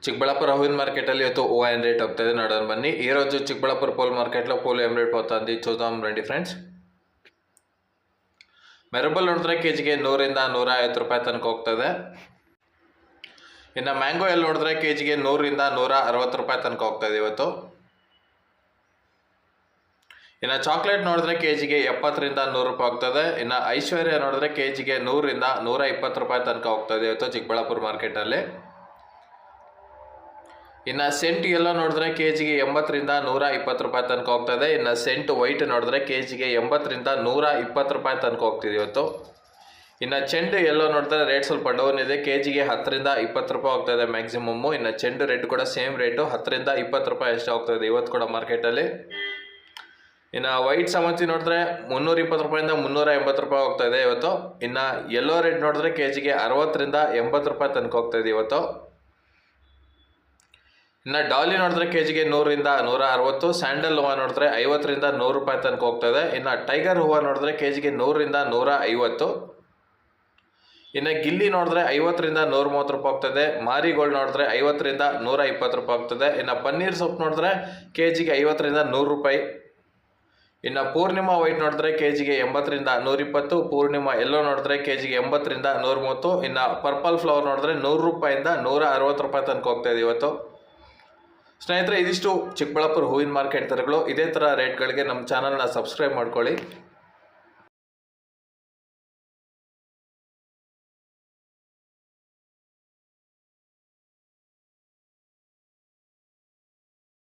ಚಿಕ್ಕಬಳ್ಳಾಪುರ ಹೂವಿನ ಮಾರ್ಕೆಟಲ್ಲಿ ಇವತ್ತು ಹೂವು ಏನು ರೇಟ್ ಹೋಗ್ತಾ ಇದೆ ನೋಡೋಣ ಬನ್ನಿ. ఈరోజు చిక్కబళ్ళాపూర్ పూల మార్కెట్లో పూలు ఏం రేಟ್ పోతుంది చూద్దాం రండి ఫ్రెండ్స్. ಮೆರಬಲ್ ನೋಡಿದ್ರೆ ಕೆಜಿಗೆ 100 ರಿಂದ 150 ರೂಪಾಯಿ ತನಕ ಹೋಗ್ತದೆ. ಇನ್ನು ಮ್ಯಾಂಗೋ ಎಲ್ಲಿ ನೋಡಿದ್ರೆ ಕೆಜಿಗೆ 100 ರಿಂದ 160 ರೂಪಾಯಿ ತನಕ ಹೋಗ್ತದೆ ಇವತ್ತು. ಇನ್ನು ಚಾಕ್ಲೇಟ್ ನೋಡಿದ್ರೆ ಕೆಜಿಗೆ 70 ರಿಂದ 100 ರೂಪಾಯಿ ಹೋಗ್ತದೆ. ಇನ್ನು ಐಶ್ವರ್ಯ ನೋಡಿದ್ರೆ ಕೆಜಿಗೆ 100 ರಿಂದ 120 ರೂಪಾಯಿ ತನಕ ಹೋಗ್ತದೆ ಇವತ್ತು ಚಿಕ್ಕಬಳ್ಳಾಪುರ ಮಾರ್ಕೆಟಲ್ಲಿ. ಇನ್ನು ಸೆಂಟ್ ಎಲ್ಲೋ ನೋಡಿದ್ರೆ ಕೆಜಿಗೆ 80 ರಿಂದ 120 ರೂಪಾಯಿ ತನಕ ಹೋಗ್ತದೆ. ಇನ್ನು ಸೆಂಟ್ ವೈಟ್ ನೋಡಿದ್ರೆ ಕೆಜಿಗೆ 80 ರಿಂದ 120 ರೂಪಾಯಿ ತನಕ ಹೋಗ್ತಿದೆ ಇವತ್ತು. ಇನ್ನು ಚೆಂಡು ಎಲ್ಲೋ ನೋಡಿದ್ರೆ ರೇಟ್ ಸ್ವಲ್ಪ ಡೌನ್ ಇದೆ, ಕೆಜಿಗೆ 10 ರಿಂದ 20 ರೂಪಾಯಿ ಹೋಗ್ತದೆ ಮ್ಯಾಕ್ಸಿಮಮ್ಮು. ಇನ್ನು ಚೆಂಡು ರೆಡ್ ಕೂಡ ಸೇಮ್ ರೇಟು 10 ರಿಂದ 20 ರೂಪಾಯಿ ಅಷ್ಟೇ ಹೋಗ್ತದೆ ಇವತ್ತು ಕೂಡ ಮಾರ್ಕೆಟಲ್ಲಿ. ಇನ್ನು ವೈಟ್ ಸಾಮಂತಿ ನೋಡಿದ್ರೆ 320 ರೂಪಾಯಿಂದ 380 ರೂಪಾಯಿ ಹೋಗ್ತಾ ಇದೆ ಇವತ್ತು. ಇನ್ನು ಯೆಲ್ಲೋ ರೆಡ್ ನೋಡಿದ್ರೆ ಕೆಜಿಗೆ 60 ರಿಂದ 80 ರೂಪಾಯಿ ತನಕ ಹೋಗ್ತಾ ಇದೆ ಇವತ್ತು. ಇನ್ನು ಡಾಲಿ ನೋಡಿದ್ರೆ ಕೆಜಿಗೆ 100 ರಿಂದ 160, ಸ್ಯಾಂಡಲ್ ಹೂವು ನೋಡಿದ್ರೆ 50 ರಿಂದ 100 ರೂಪಾಯಿ ತನಕ ಹೋಗ್ತದೆ. ಇನ್ನು ಟೈಗರ್ ಹೂವು ನೋಡಿದ್ರೆ ಕೆಜಿಗೆ 100 ರಿಂದ 150. ಇನ್ನು ಗಿಲ್ಲಿ ನೋಡಿದ್ರೆ 50 ರಿಂದ 130 ರೂಪಾಯಿ ಹೋಗ್ತದೆ. ಮಾರಿಗೋಲ್ಡ್ ನೋಡಿದ್ರೆ 50 ರಿಂದ 120 ರೂಪಾಯಿ ಹೋಗ್ತದೆ. ಇನ್ನು ಪನ್ನೀರ್ ಸೊಪ್ಪು ನೋಡಿದ್ರೆ ಕೆಜಿಗೆ 50 ರಿಂದ 100 ರೂಪಾಯಿ. ಇನ್ನು ಪೂರ್ಣಿಮಾ ವೈಟ್ ನೋಡಿದ್ರೆ ಕೆಜಿಗೆ 80 ರಿಂದ 120, ಪೂರ್ಣಿಮಾ ಎಲ್ಲೋ ನೋಡಿದ್ರೆ ಕೆಜಿಗೆ 80 ರಿಂದ 130. ಇನ್ನು ಪರ್ಪಲ್ ಫ್ಲವರ್ ನೋಡಿದ್ರೆ 100 ರೂಪಾಯಿಂದ 160 ರೂಪಾಯಿ ತನಕ ಹೋಗ್ತಾ ಇದೆ ಇವತ್ತು. ಸ್ನೇಹಿತರೆ, ಇದಿಷ್ಟು ಚಿಕ್ಕಬಳ್ಳಾಪುರ ಹೂವಿನ ಮಾರ್ಕೆಟ್ ದರಗಳು. ಇದೇ ಥರ ರೇಟ್ಗಳಿಗೆ ನಮ್ಮ ಚಾನಲ್ನ ಸಬ್ಸ್ಕ್ರೈಬ್ ಮಾಡ್ಕೊಳ್ಳಿ.